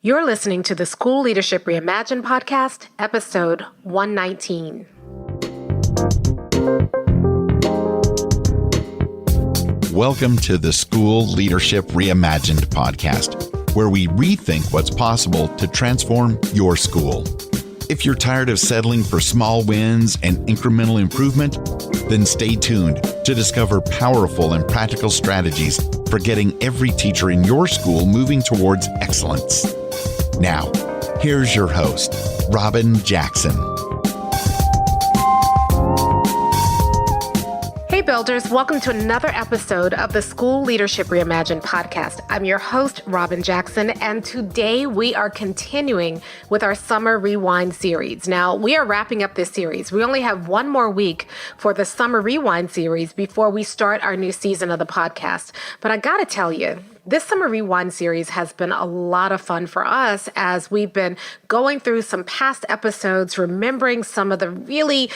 You're listening to the School Leadership Reimagined podcast, episode 119. Welcome to the School Leadership Reimagined podcast, where we rethink what's possible to transform your school. If you're tired of settling for small wins and incremental improvement, then stay tuned to discover powerful and practical strategies for getting every teacher in your school moving towards excellence. Now, here's your host, Robyn Jackson. Hey builders, welcome to another episode of the School Leadership Reimagined podcast. I'm your host, Robyn Jackson, and today we are continuing with our Summer Rewind series. Now, we are wrapping up this series. We only have one more week for the Summer Rewind series before we start our new season of the podcast. But I gotta tell you, this Summer Rewind series has been a lot of fun for us as we've been going through some past episodes, remembering some of the really,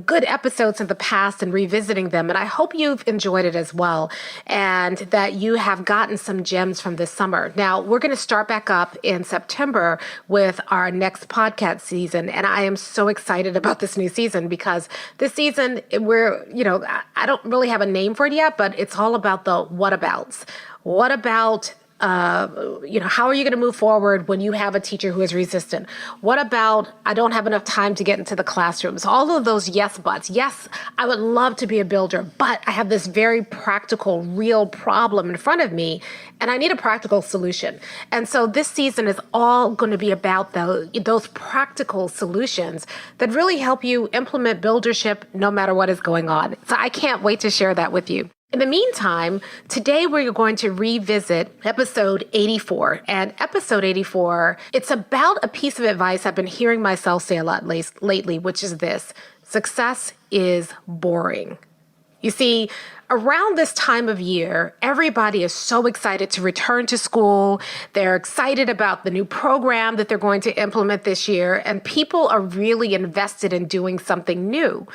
good episodes in the past and revisiting them. And I hope you've enjoyed it as well and that you have gotten some gems from this summer. Now, we're going to start back up in September with our next podcast season. And I am so excited about this new season because this season I don't really have a name for it yet, but it's all about the whatabouts. What about, how are you going to move forward when you have a teacher who is resistant? What about, I don't have enough time to get into the classrooms? All of those yes buts. Yes, I would love to be a builder, but I have this very practical, real problem in front of me, and I need a practical solution. And so this season is all going to be about those practical solutions that really help you implement buildership no matter what is going on. So I can't wait to share that with you. In the meantime, today we're going to revisit episode 84. And episode 84, it's about a piece of advice I've been hearing myself say a lot lately, which is this: success is boring. You see, around this time of year, everybody is so excited to return to school. They're excited about the new program that they're going to implement this year, and people are really invested in doing something new.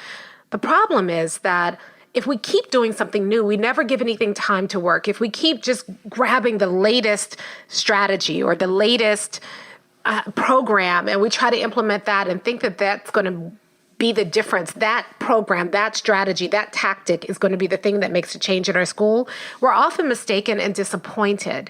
The problem is that if we keep doing something new, we never give anything time to work. If we keep just grabbing the latest strategy or the latest program and we try to implement that and think that that's going to be the difference, that program, that strategy, that tactic is going to be the thing that makes a change in our school, we're often mistaken and disappointed.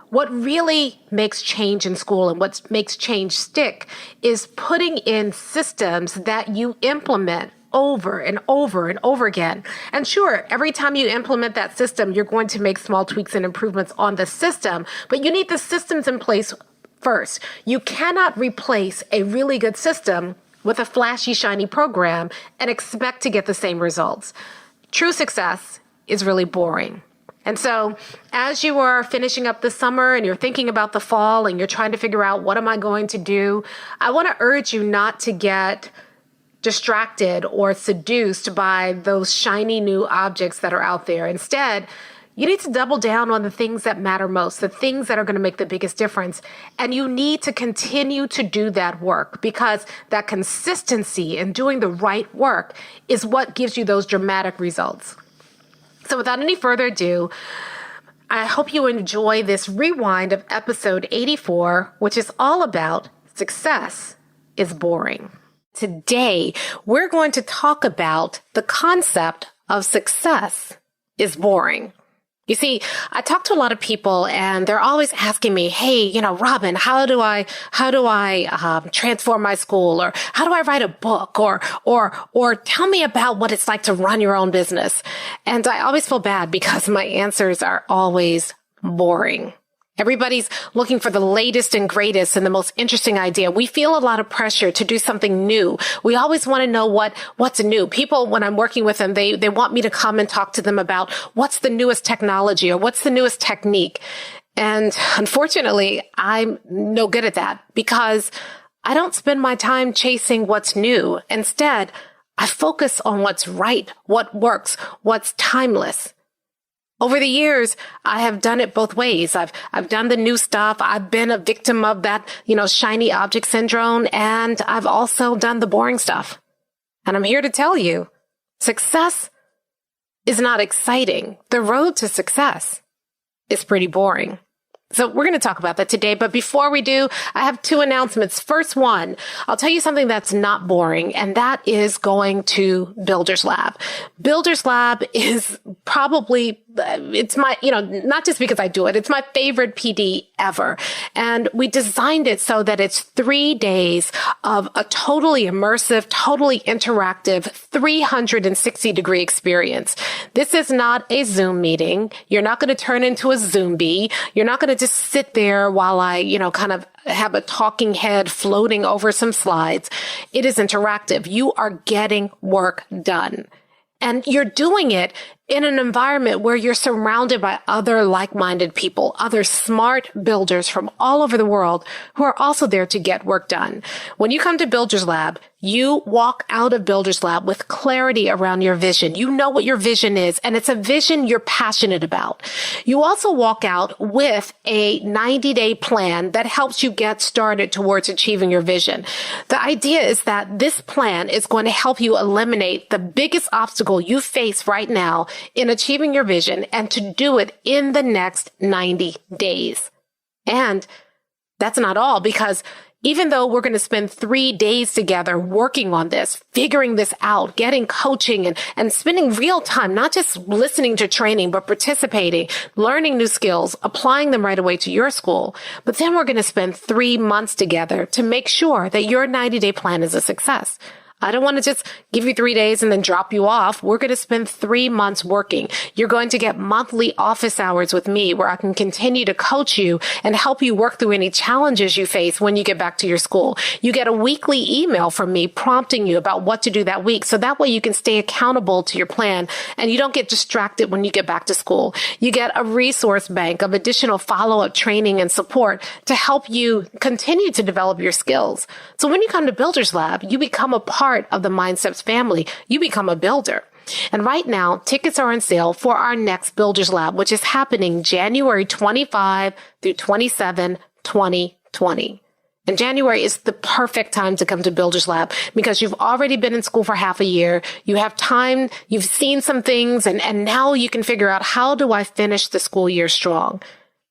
What really makes change in school and what makes change stick is putting in systems that you implement over and over and over again. And sure, every time you implement that system, you're going to make small tweaks and improvements on the system, but you need the systems in place first. You cannot replace a really good system with a flashy, shiny program and expect to get the same results. True success is really boring. And so as you are finishing up the summer and you're thinking about the fall and you're trying to figure out what am I going to do, I want to urge you not to get distracted or seduced by those shiny new objects that are out there. Instead, you need to double down on the things that matter most, the things that are going to make the biggest difference. And you need to continue to do that work because that consistency in doing the right work is what gives you those dramatic results. So without any further ado, I hope you enjoy this rewind of episode 84, which is all about success is boring. Today, we're going to talk about the concept of success is boring. You see, I talk to a lot of people and they're always asking me, hey, Robyn, how do I transform my school? Or how do I write a book? Or tell me about what it's like to run your own business. And I always feel bad because my answers are always boring. Everybody's looking for the latest and greatest and the most interesting idea. We feel a lot of pressure to do something new. We always want to know what's new. People, when I'm working with them, they want me to come and talk to them about what's the newest technology or what's the newest technique. And unfortunately, I'm no good at that because I don't spend my time chasing what's new. Instead, I focus on what's right, what works, what's timeless. Over the years, I have done it both ways. I've done the new stuff. I've been a victim of that, shiny object syndrome. And I've also done the boring stuff. And I'm here to tell you, success is not exciting. The road to success is pretty boring. So we're going to talk about that today. But before we do, I have two announcements. First one, I'll tell you something that's not boring, and that is going to Builders Lab. Builders Lab is probably, it's my, not just because I do it, it's my favorite PD ever. And we designed it so that it's 3 days of a totally immersive, totally interactive, 360-degree experience. This is not a Zoom meeting. You're not going to turn into a Zombie. You're not going to just sit there while I, kind of have a talking head floating over some slides. It is interactive. You are getting work done. And you're doing it in an environment where you're surrounded by other like-minded people, other smart builders from all over the world who are also there to get work done. When you come to Builders Lab, you walk out of Builders Lab with clarity around your vision. You know what your vision is, and it's a vision you're passionate about. You also walk out with a 90-day plan that helps you get started towards achieving your vision. The idea is that this plan is going to help you eliminate the biggest obstacle you face right now in achieving your vision, and to do it in the next 90 days. And that's not all, because even though we're going to spend 3 days together working on this, figuring this out, getting coaching and spending real time, not just listening to training, but participating, learning new skills, applying them right away to your school. But then we're going to spend 3 months together to make sure that your 90-day plan is a success. I don't want to just give you 3 days and then drop you off. We're going to spend 3 months working. You're going to get monthly office hours with me where I can continue to coach you and help you work through any challenges you face when you get back to your school. You get a weekly email from me prompting you about what to do that week. So that way you can stay accountable to your plan and you don't get distracted when you get back to school. You get a resource bank of additional follow-up training and support to help you continue to develop your skills. So when you come to Builders Lab, you become a part of the MindSteps family. You become a builder. And right now, tickets are on sale for our next Builders Lab, which is happening January 25 through 27, 2020. And January is the perfect time to come to Builders Lab because you've already been in school for half a year. You have time. You've seen some things, and now you can figure out, how do I finish the school year strong?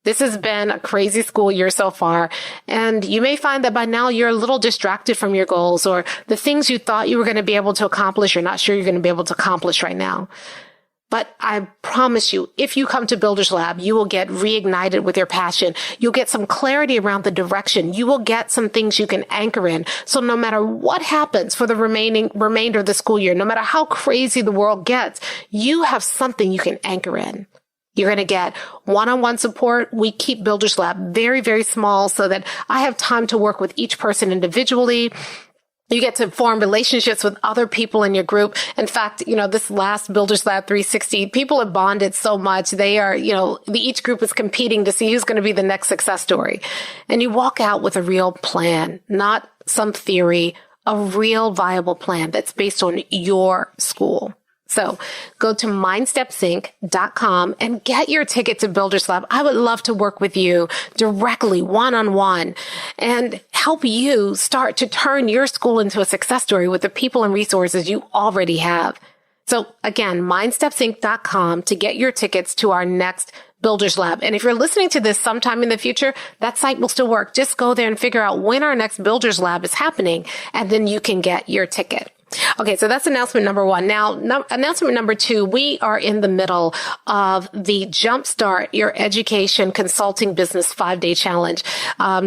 This has been a crazy school year so far, and you may find that by now you're a little distracted from your goals, or the things you thought you were going to be able to accomplish, you're not sure you're going to be able to accomplish right now. But I promise you, if you come to Builders Lab, you will get reignited with your passion. You'll get some clarity around the direction. You will get some things you can anchor in. So no matter what happens for the remainder of the school year, no matter how crazy the world gets, you have something you can anchor in. You're going to get one-on-one support. We keep Builders Lab very, very small so that I have time to work with each person individually. You get to form relationships with other people in your group. In fact, this last Builders Lab 360, people have bonded so much. They are, each group is competing to see who's going to be the next success story. And you walk out with a real plan, not some theory, a real viable plan that's based on your school. So go to mindstepsinc.com and get your ticket to Builders Lab. I would love to work with you directly, one-on-one, and help you start to turn your school into a success story with the people and resources you already have. So again, mindstepsinc.com to get your tickets to our next Builders Lab. And if you're listening to this sometime in the future, that site will still work. Just go there and figure out when our next Builders Lab is happening, and then you can get your ticket. Okay, so that's announcement number one. Now, announcement number two, we are in the middle of the Jumpstart Your Education Consulting Business 5-Day Challenge.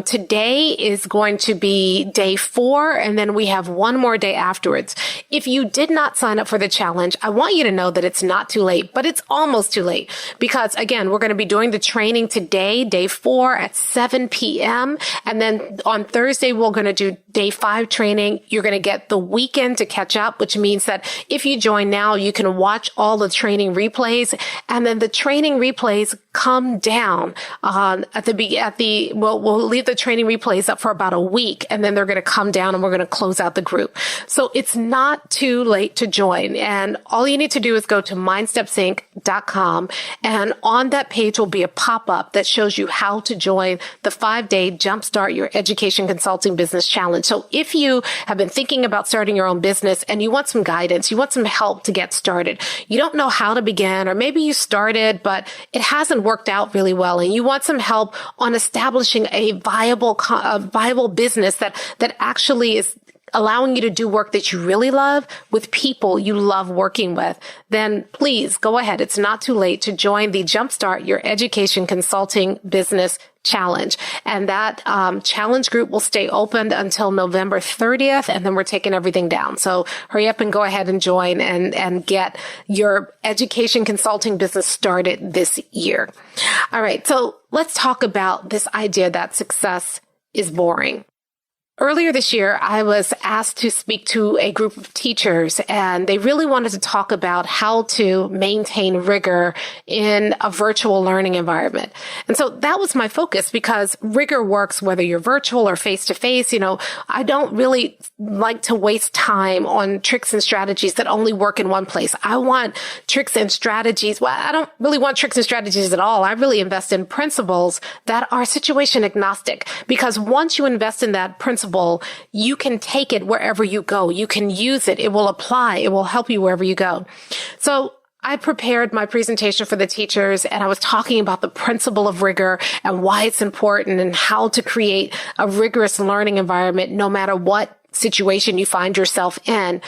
Today is going to be day 4, and then we have one more day afterwards. If you did not sign up for the challenge, I want you to know that it's not too late, but it's almost too late because, again, we're going to be doing the training today, day 4 at 7 p.m., and then on Thursday, we're going to do day 5 training. You're going to get the weekend to catch up, which means that if you join now, you can watch all the training replays, and then the training replays come down we'll leave the training replays up for about a week, and then they're going to come down and we're going to close out the group. So it's not too late to join. And all you need to do is go to mindstepsinc.com, and on that page will be a pop-up that shows you how to join the 5-day Jumpstart Your Education Consulting Business Challenge. So if you have been thinking about starting your own business, business and you want some guidance, you want some help to get started. You don't know how to begin, or maybe you started, but it hasn't worked out really well, and you want some help on establishing a viable business that actually is allowing you to do work that you really love with people you love working with, then please go ahead. It's not too late to join the Jumpstart Your Education Consulting Business Challenge. And that challenge group will stay open until November 30th, and then we're taking everything down. So hurry up and go ahead and join and get your education consulting business started this year. All right, so let's talk about this idea that success is boring. Earlier this year, I was asked to speak to a group of teachers, and they really wanted to talk about how to maintain rigor in a virtual learning environment. And so that was my focus, because rigor works whether you're virtual or face-to-face. I don't really like to waste time on tricks and strategies that only work in one place. I want tricks and strategies. Well, I don't really want tricks and strategies at all. I really invest in principles that are situation agnostic, because once you invest in that principle, you can take it wherever you go. You can use it. It will apply. It will help you wherever you go. So I prepared my presentation for the teachers, and I was talking about the principle of rigor and why it's important and how to create a rigorous learning environment no matter what situation you find yourself in.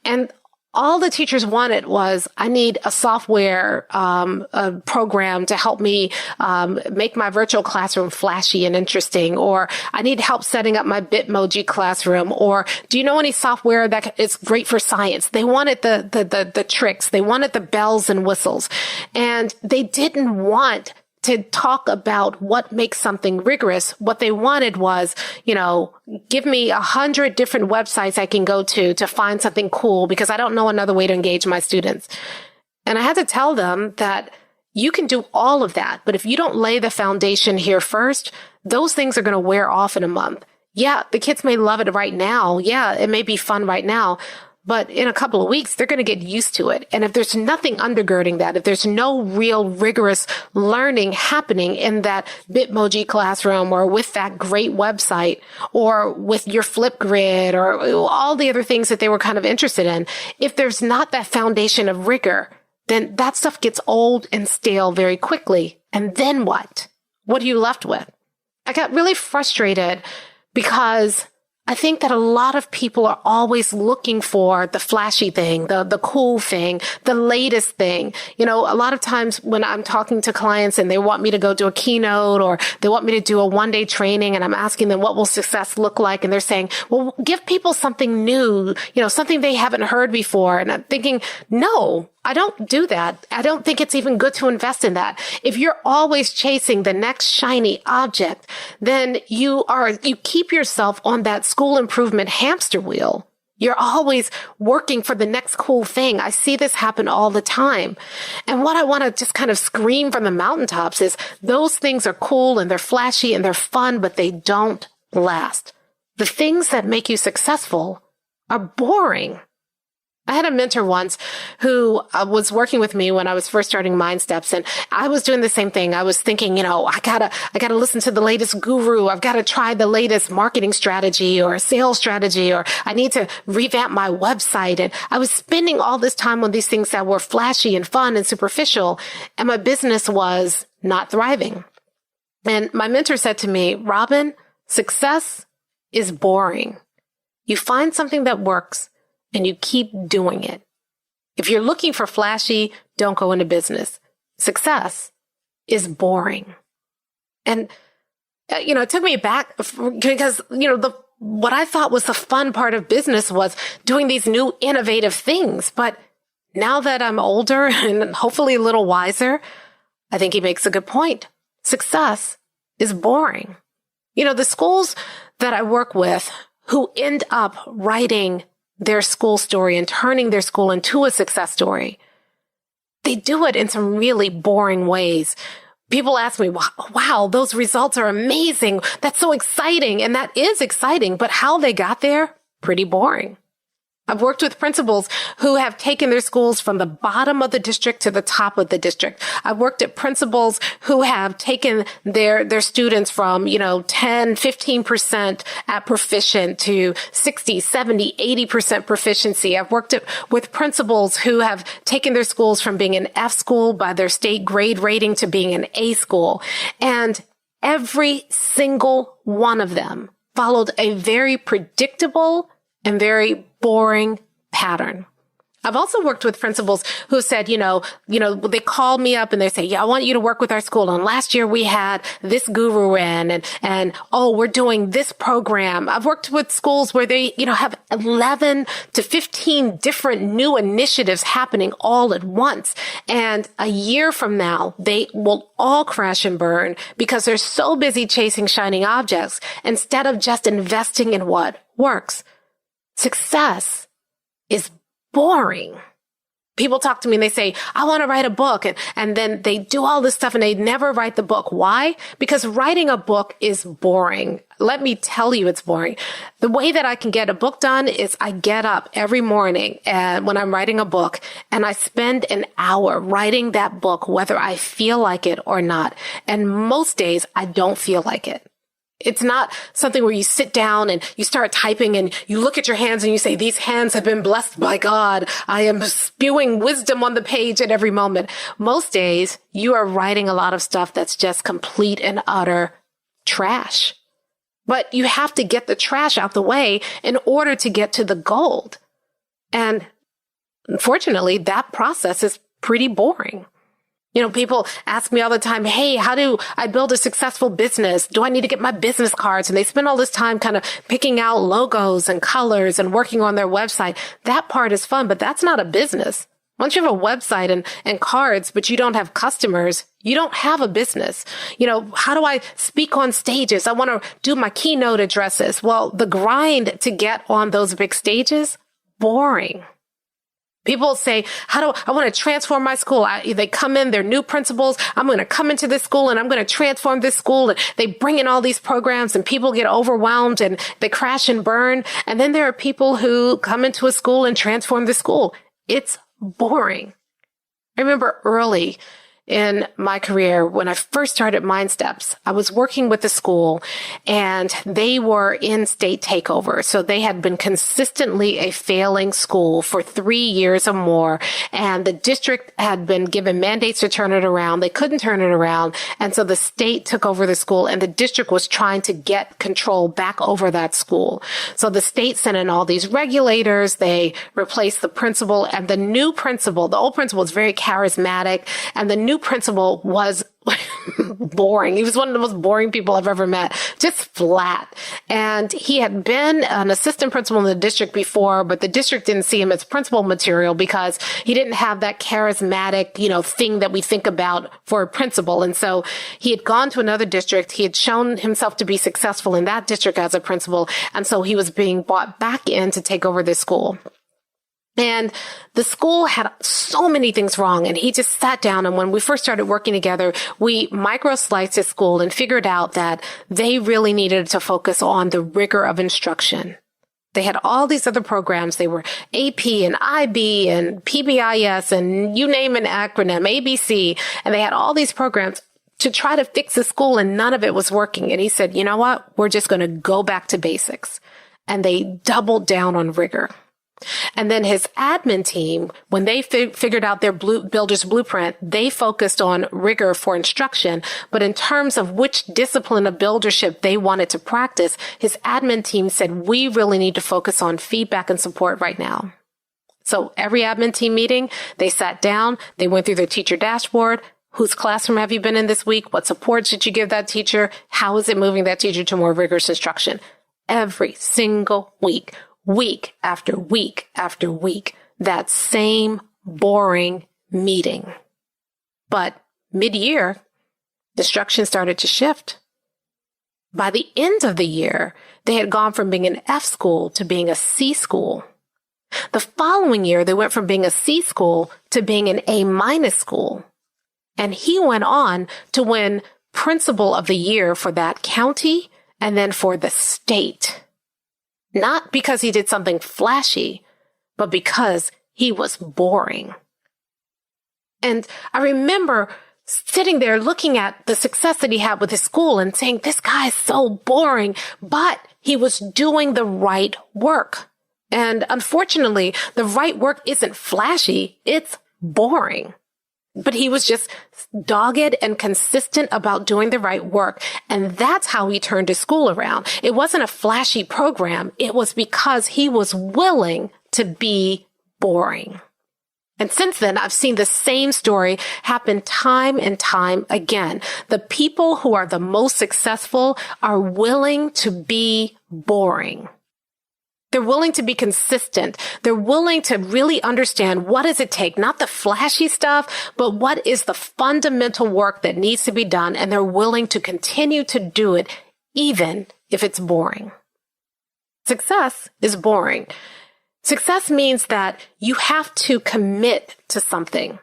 And all the teachers wanted was, I need a software a program to help me make my virtual classroom flashy and interesting, or I need help setting up my Bitmoji classroom, or do you know any software that is great for science? They wanted the tricks. They wanted the bells and whistles, and they didn't want to talk about what makes something rigorous. What they wanted was, give me 100 different websites I can go to find something cool, because I don't know another way to engage my students. And I had to tell them that you can do all of that, but if you don't lay the foundation here first, those things are going to wear off in a month. Yeah, the kids may love it right now. Yeah, it may be fun right now. But in a couple of weeks, they're going to get used to it. And if there's nothing undergirding that, if there's no real rigorous learning happening in that Bitmoji classroom, or with that great website, or with your Flipgrid, or all the other things that they were kind of interested in, if there's not that foundation of rigor, then that stuff gets old and stale very quickly. And then what? What are you left with? I got really frustrated, because I think that a lot of people are always looking for the flashy thing, the cool thing, the latest thing. A lot of times when I'm talking to clients and they want me to go do a keynote, or they want me to do a one-day training, and I'm asking them, what will success look like? And they're saying, well, give people something new, something they haven't heard before. And I'm thinking, no, I don't do that. I don't think it's even good to invest in that. If you're always chasing the next shiny object, then you keep yourself on that school improvement hamster wheel. You're always working for the next cool thing. I see this happen all the time. And what I want to just kind of scream from the mountaintops is, those things are cool and they're flashy and they're fun, but they don't last. The things that make you successful are boring. I had a mentor once who was working with me when I was first starting Mind Steps, and I was doing the same thing. I was thinking, I gotta listen to the latest guru. I've got to try the latest marketing strategy or sales strategy, or I need to revamp my website. And I was spending all this time on these things that were flashy and fun and superficial, and my business was not thriving. And my mentor said to me, Robyn, success is boring. You find something that works, and you keep doing it. If you're looking for flashy, don't go into business. Success is boring. And, it took me back, because, what I thought was the fun part of business was doing these new innovative things. But now that I'm older and hopefully a little wiser, I think he makes a good point. Success is boring. The schools that I work with who end up writing their school story and turning their school into a success story, they do it in some really boring ways. People ask me, wow, those results are amazing. That's so exciting. And that is exciting. But how they got there, pretty boring. I've worked with principals who have taken their schools from the bottom of the district to the top of the district. I've worked at principals who have taken their students from, 10, 15% at proficient to 60, 70, 80% proficiency. I've worked with principals who have taken their schools from being an F school by their state grade rating to being an A school. And every single one of them followed a very predictable and very boring pattern. I've also worked with principals who said, they call me up and they say, I want you to work with our school. And last year we had this guru in and we're doing this program. I've worked with schools where they, have 11 to 15 different new initiatives happening all at once. And a year from now, they will all crash and burn because they're so busy chasing shining objects instead of just investing in what works. Success is boring. People talk to me and they say, I want to write a book. And then they do all this stuff and they never write the book. Why? Because writing a book is boring. Let me tell you, it's boring. The way that I can get a book done is I get up every morning and when I'm writing a book and I spend an hour writing that book, whether I feel like it or not. And most days I don't feel like it. It's not something where you sit down and you start typing and you look at your hands and you say, these hands have been blessed by God. I am spewing wisdom on the page at every moment. Most days you are writing a lot of stuff that's just complete and utter trash. But you have to get the trash out the way in order to get to the gold. And unfortunately, that process is pretty boring. People ask me all the time, hey, how do I build a successful business? Do I need to get my business cards? And they spend all this time kind of picking out logos and colors and working on their website. That part is fun, but that's not a business. Once you have a website and cards, but you don't have customers, you don't have a business. How do I speak on stages? I want to do my keynote addresses. Well, the grind to get on those big stages, boring. People say, I want to transform my school. They come in, they're new principals. I'm going to come into this school and I'm going to transform this school. And they bring in all these programs and people get overwhelmed and they crash and burn. And then there are people who come into a school and transform the school. It's boring. I remember early in my career, when I first started MindSteps, I was working with the school and they were in state takeover. So they had been consistently a failing school for 3 years or more. And the district had been given mandates to turn it around. They couldn't turn it around. And so the state took over the school and the district was trying to get control back over that school. So the state sent in all these regulators. They replaced the principal and the new principal, the old principal was very charismatic and the new principal was boring. He was one of the most boring people I've ever met, just flat. And he had been an assistant principal in the district before, but the district didn't see him as principal material because he didn't have that charismatic, thing that we think about for a principal. And so he had gone to another district. He had shown himself to be successful in that district as a principal. And so he was being brought back in to take over this school. And the school had so many things wrong. And he just sat down. And when we first started working together, we micro-sliced his school and figured out that they really needed to focus on the rigor of instruction. They had all these other programs. They were AP and IB and PBIS and you name an acronym, ABC. And they had all these programs to try to fix the school and none of it was working. And he said, you know what? We're just going to go back to basics. And they doubled down on rigor. And then his admin team, when they figured out their builder's blueprint, they focused on rigor for instruction. But in terms of which discipline of buildership they wanted to practice, his admin team said, we really need to focus on feedback and support right now. So every admin team meeting, they sat down, they went through their teacher dashboard. Whose classroom have you been in this week? What support should you give that teacher? How is it moving that teacher to more rigorous instruction? Every single week. Week after week after week, that same boring meeting. But mid-year, the instruction started to shift. By the end of the year, they had gone from being an F school to being a C school. The following year, they went from being a C school to being an A- school. And he went on to win Principal of the Year for that county and then for the state. Not because he did something flashy, but because he was boring. And I remember sitting there looking at the success that he had with his school and saying, this guy is so boring, but he was doing the right work. And unfortunately, the right work isn't flashy. It's boring. But he was just dogged and consistent about doing the right work. And that's how he turned his school around. It wasn't a flashy program. It was because he was willing to be boring. And since then, I've seen the same story happen time and time again. The people who are the most successful are willing to be boring. They're willing to be consistent. They're willing to really understand what does it take, not the flashy stuff, but what is the fundamental work that needs to be done. And they're willing to continue to do it, even if it's boring. Success is boring. Success means that you have to commit to something.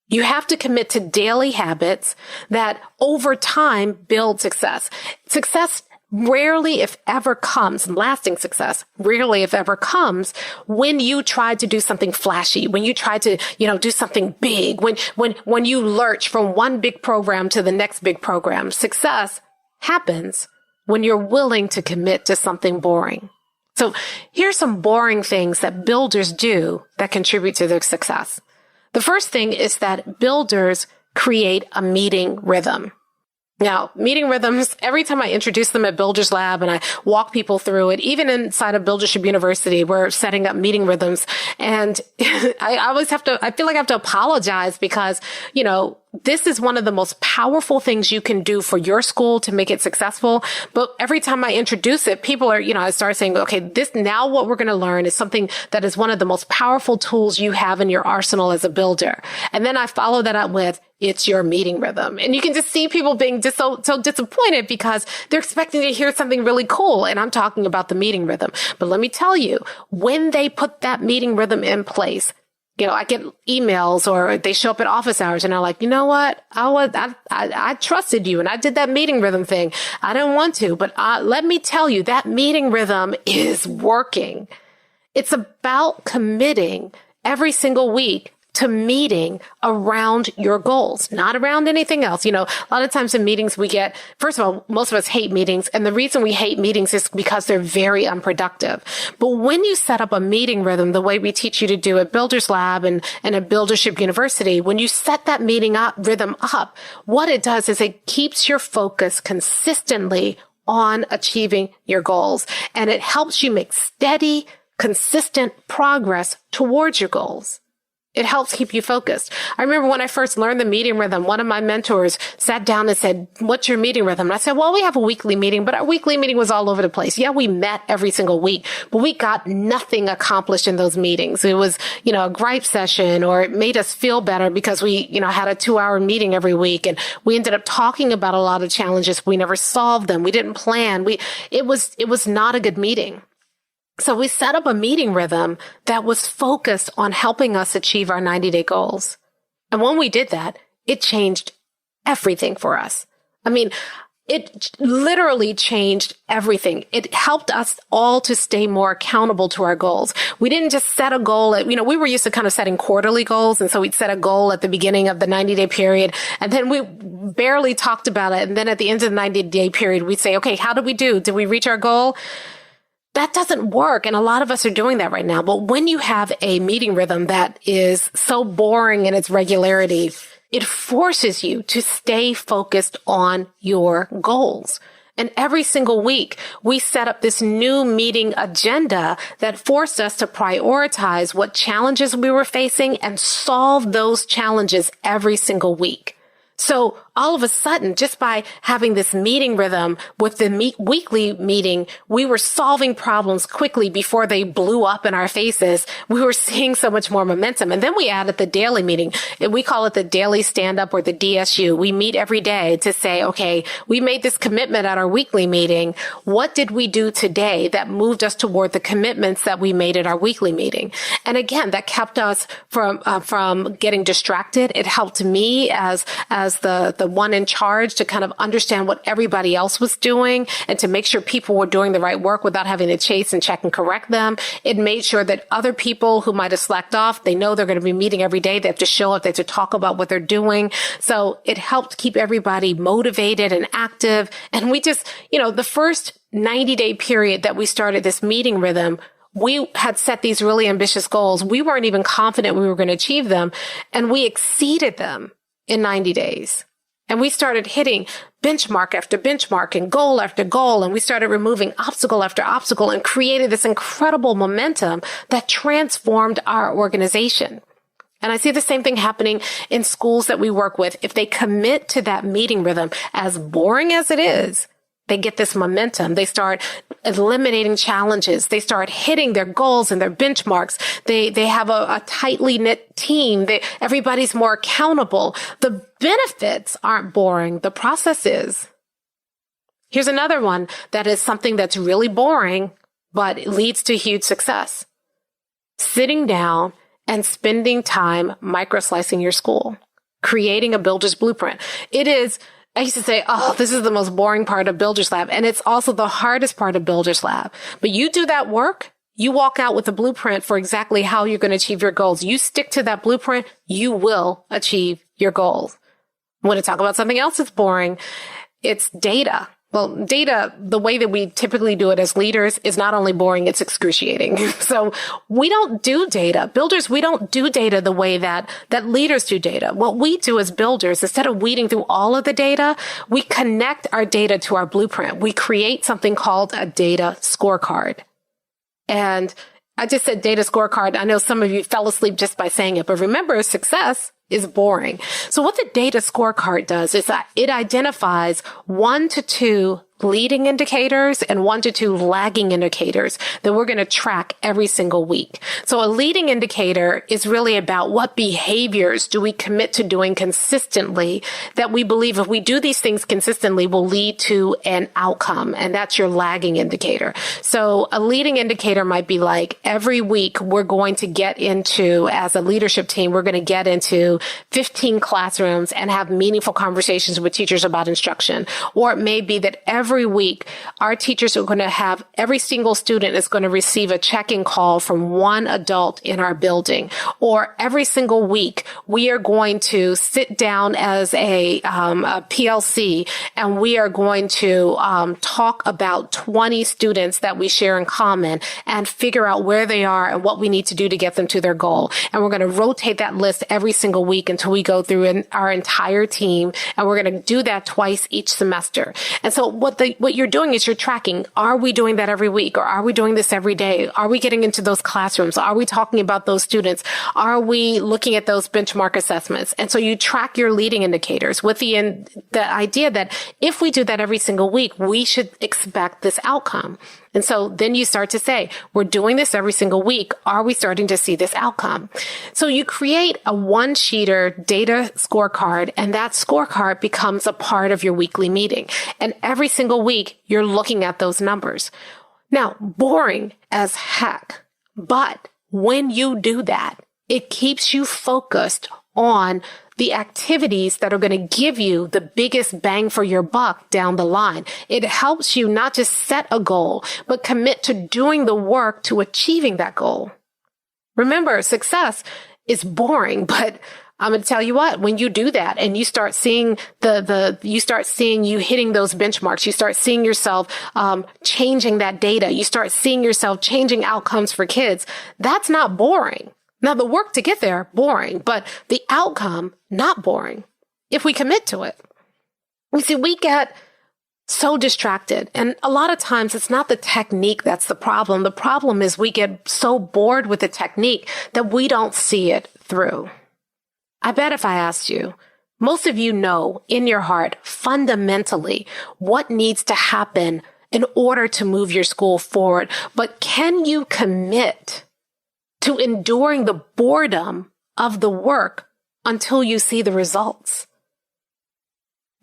You have to commit to daily habits that over time build success. Success rarely, if ever, comes, lasting success, rarely, if ever, comes when you try to do something flashy, when you try to, do something big, when you lurch from one big program to the next big program. Success happens when you're willing to commit to something boring. So here's some boring things that builders do that contribute to their success. The first thing is that builders create a meeting rhythm. Now, meeting rhythms, every time I introduce them at Builders Lab and I walk people through it, even inside of Buildership University, we're setting up meeting rhythms. And I feel like I have to apologize because, this is one of the most powerful things you can do for your school to make it successful. But every time I introduce it, people are, I start saying, okay, what we're going to learn is something that is one of the most powerful tools you have in your arsenal as a builder. And then I follow that up with, it's your meeting rhythm. And you can just see people being just so disappointed because they're expecting to hear something really cool. And I'm talking about the meeting rhythm. But let me tell you, when they put that meeting rhythm in place, I get emails or they show up at office hours and they're like, you know what? I trusted you and I did that meeting rhythm thing. I didn't want to, but let me tell you, that meeting rhythm is working. It's about committing every single week to meeting around your goals, not around anything else. A lot of times in meetings first of all, most of us hate meetings. And the reason we hate meetings is because they're very unproductive. But when you set up a meeting rhythm, the way we teach you to do at Builders Lab and at Buildership University, when you set that rhythm up, what it does is it keeps your focus consistently on achieving your goals. And it helps you make steady, consistent progress towards your goals. It helps keep you focused. I remember when I first learned the meeting rhythm, one of my mentors sat down and said, what's your meeting rhythm? And I said, well, we have a weekly meeting, but our weekly meeting was all over the place. Yeah, we met every single week, but we got nothing accomplished in those meetings. It was, a gripe session, or it made us feel better because we, had a 2-hour meeting every week. And we ended up talking about a lot of challenges. We never solved them. We didn't plan. It was not a good meeting. So we set up a meeting rhythm that was focused on helping us achieve our 90-day goals. And when we did that, it changed everything for us. It literally changed everything. It helped us all to stay more accountable to our goals. We didn't just set a goal we were used to kind of setting quarterly goals. And so we'd set a goal at the beginning of the 90-day period. And then we barely talked about it. And then at the end of the 90-day period, we'd say, okay, how did we do? Did we reach our goal? That doesn't work. And a lot of us are doing that right now. But when you have a meeting rhythm that is so boring in its regularity, it forces you to stay focused on your goals. And every single week, we set up this new meeting agenda that forced us to prioritize what challenges we were facing and solve those challenges every single week. So all of a sudden, just by having this meeting rhythm with the weekly meeting, we were solving problems quickly before they blew up in our faces. We were seeing so much more momentum. And then we added the daily meeting. We call it the daily stand-up or the DSU. We meet every day to say, okay, we made this commitment at our weekly meeting. What did we do today that moved us toward the commitments that we made at our weekly meeting? And again, that kept us from getting distracted. It helped me as the one in charge to kind of understand what everybody else was doing and to make sure people were doing the right work without having to chase and check and correct them. It made sure that other people who might have slacked off, they know they're going to be meeting every day. They have to show up. They have to talk about what they're doing. So it helped keep everybody motivated and active. And we just, the first 90-day period that we started this meeting rhythm, we had set these really ambitious goals. We weren't even confident we were going to achieve them, and we exceeded them in 90 days. And we started hitting benchmark after benchmark and goal after goal, and we started removing obstacle after obstacle and created this incredible momentum that transformed our organization. And I see the same thing happening in schools that we work with. If they commit to that meeting rhythm, as boring as it is, they get this momentum. They start eliminating challenges. They start hitting their goals and their benchmarks. They have a tightly knit team. Everybody's more accountable. The benefits aren't boring. The process is. Here's another one that is something that's really boring, but it leads to huge success. Sitting down and spending time microslicing your school, creating a builder's blueprint. I used to say, this is the most boring part of Builder's Lab. And it's also the hardest part of Builder's Lab. But you do that work, you walk out with a blueprint for exactly how you're going to achieve your goals. You stick to that blueprint, you will achieve your goals. I want to talk about something else that's boring. It's data. Well, data, the way that we typically do it as leaders is not only boring, it's excruciating. So we don't do data. Builders, we don't do data the way that leaders do data. What we do as builders, instead of weeding through all of the data, we connect our data to our blueprint. We create something called a data scorecard. And I just said data scorecard. I know some of you fell asleep just by saying it, but remember, success is boring. So what the data scorecard does is that it identifies 1 to 2 leading indicators and 1 to 2 lagging indicators that we're going to track every single week. So a leading indicator is really about what behaviors do we commit to doing consistently that we believe if we do these things consistently will lead to an outcome. And that's your lagging indicator. So a leading indicator might be like every week we're going to get into, as a leadership team, we're going to get into 15 classrooms and have meaningful conversations with teachers about instruction. Or it may be that every week, our teachers are going to have, every single student is going to receive a check-in call from one adult in our building. Or every single week, we are going to sit down as a PLC and we are going to talk about 20 students that we share in common and figure out where they are and what we need to do to get them to their goal. And we're going to rotate that list every single week until we go through our entire team. And we're going to do that twice each semester. And so what you're doing is you're tracking, are we doing that every week or are we doing this every day? Are we getting into those classrooms? Are we talking about those students? Are we looking at those benchmark assessments? And so you track your leading indicators with the idea that if we do that every single week, we should expect this outcome. And so then you start to say, we're doing this every single week. Are we starting to see this outcome? So you create a one-sheeter data scorecard, and that scorecard becomes a part of your weekly meeting. And every single week, you're looking at those numbers. Now, boring as heck, but when you do that, it keeps you focused on the activities that are going to give you the biggest bang for your buck down the line. It helps you not just set a goal, but commit to doing the work to achieving that goal. Remember, success is boring, but I'm going to tell you what, when you do that and you start seeing you hitting those benchmarks, you start seeing yourself changing that data, you start seeing yourself changing outcomes for kids, that's not boring. Now, the work to get there, boring, but the outcome, not boring, if we commit to it. You see, we get so distracted. And a lot of times it's not the technique that's the problem. The problem is we get so bored with the technique that we don't see it through. I bet if I asked you, most of you know in your heart, fundamentally, what needs to happen in order to move your school forward. But can you commit to enduring the boredom of the work until you see the results?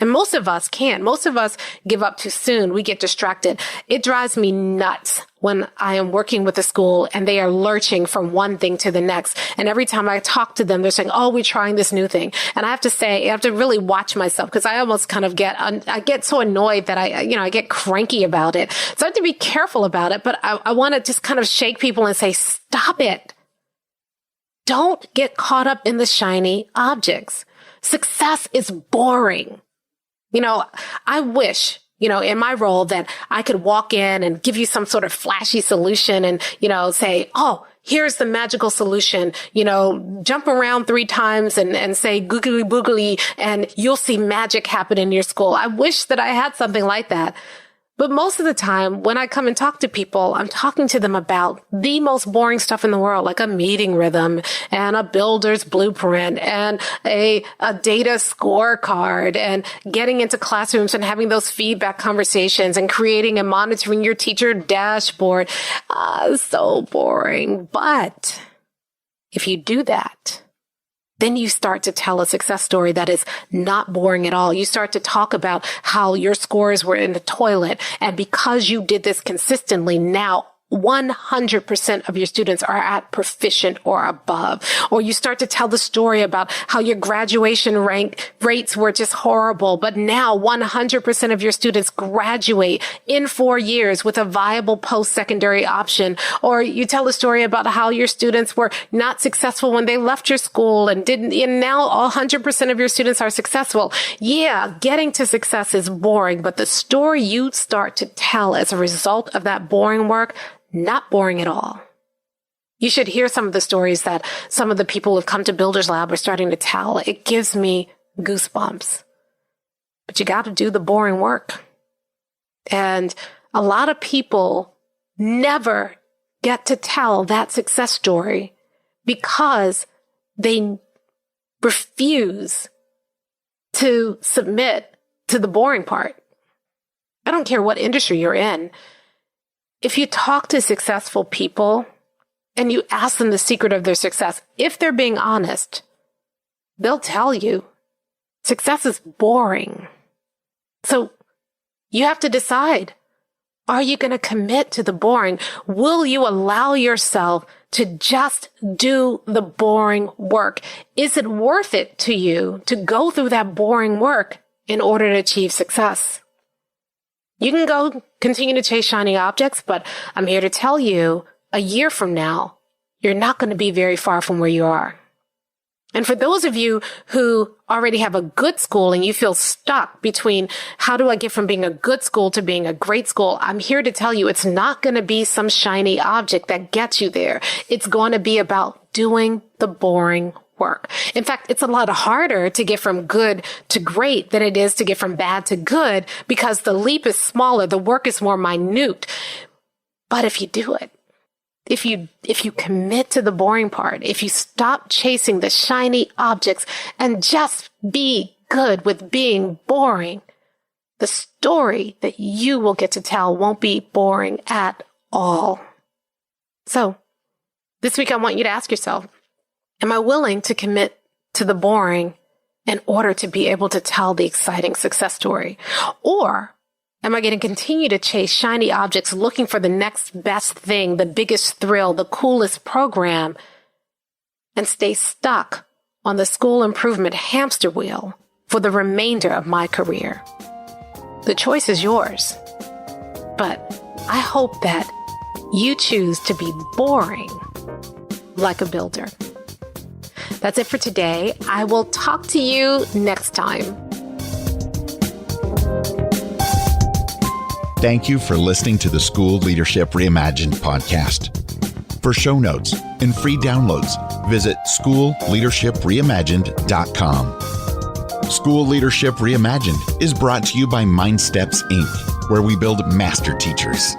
And most of us can't. Most of us give up too soon. We get distracted. It drives me nuts when I am working with a school and they are lurching from one thing to the next. And every time I talk to them, they're saying, oh, we're trying this new thing. And I have to really watch myself because I almost kind of I get so annoyed that I get cranky about it. So I have to be careful about it. But I want to just kind of shake people and say, stop it. Don't get caught up in the shiny objects. Success is boring. I wish, in my role that I could walk in and give you some sort of flashy solution and, say, oh, here's the magical solution, jump around 3 times and say googly boogly and you'll see magic happen in your school. I wish that I had something like that. But most of the time, when I come and talk to people, I'm talking to them about the most boring stuff in the world, like a meeting rhythm and a builder's blueprint and a data scorecard and getting into classrooms and having those feedback conversations and creating and monitoring your teacher dashboard. So boring. But if you do that, then you start to tell a success story that is not boring at all. You start to talk about how your scores were in the toilet. And because you did this consistently, now 100% of your students are at proficient or above. Or you start to tell the story about how your graduation rates were just horrible, but now 100% of your students graduate in 4 years with a viable post-secondary option. Or you tell a story about how your students were not successful when they left your school and now 100% of your students are successful. Yeah, getting to success is boring, but the story you start to tell as a result of that boring work, not boring at all. You should hear some of the stories that some of the people who have come to Builders Lab are starting to tell. It gives me goosebumps. But you got to do the boring work. And a lot of people never get to tell that success story because they refuse to submit to the boring part. I don't care what industry you're in. If you talk to successful people and you ask them the secret of their success, if they're being honest, they'll tell you success is boring. So you have to decide, are you going to commit to the boring? Will you allow yourself to just do the boring work? Is it worth it to you to go through that boring work in order to achieve success? You can go continue to chase shiny objects, but I'm here to tell you, a year from now, you're not going to be very far from where you are. And for those of you who already have a good school and you feel stuck between how do I get from being a good school to being a great school, I'm here to tell you it's not going to be some shiny object that gets you there. It's going to be about doing the boring work. In fact, it's a lot harder to get from good to great than it is to get from bad to good because the leap is smaller, the work is more minute. But if you do it, if you commit to the boring part, if you stop chasing the shiny objects and just be good with being boring, the story that you will get to tell won't be boring at all. So this week, I want you to ask yourself, am I willing to commit to the boring in order to be able to tell the exciting success story? Or am I going to continue to chase shiny objects looking for the next best thing, the biggest thrill, the coolest program, and stay stuck on the school improvement hamster wheel for the remainder of my career? The choice is yours. But I hope that you choose to be boring like a builder. That's it for today. I will talk to you next time. Thank you for listening to the School Leadership Reimagined podcast. For show notes and free downloads, visit schoolleadershipreimagined.com. School Leadership Reimagined is brought to you by MindSteps, Inc., where we build master teachers.